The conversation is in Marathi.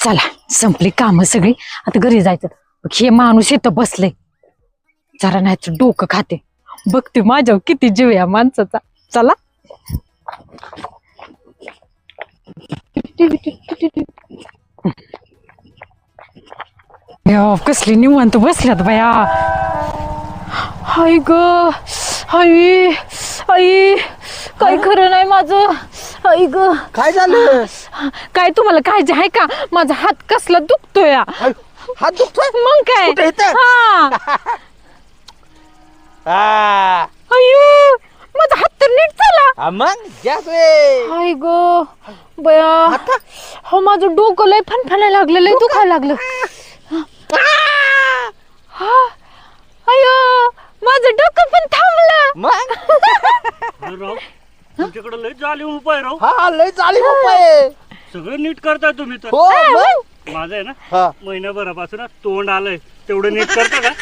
चला संपली काम सगळी आता घरी जायचं. हे माणूस इथं बसले जरा नाही तर डोकं खाते. बघते माझ्यावर किती जीव या माणसाचा. चला कसली निवांत बसल्यात बाया. हाय ग आई आई काय खरं नाही माझं. आई ग काय झालं? काय तुम्हाला काळजी आहे का? माझा हात कसला दुखतोय. हात दुखतोय? मग काय कुठे इथं? हा अयो माझा हात तर नीट झाला. मग गॅस रे. हाय ग बया हो माझं डोकं लय फणफणायला लागलं लय दुखायला लागलं. अयो माझं डोकं पण थांबलं. मग राव तुमच्याकडे लय जाली उपाय राव. हा लय चाली उपाय. सगळं नीट करताय तुम्ही तर. हो मग माझं आहे ना हा. महिन्याभरापासून तोंड आलंय तेवढं नीट करता का?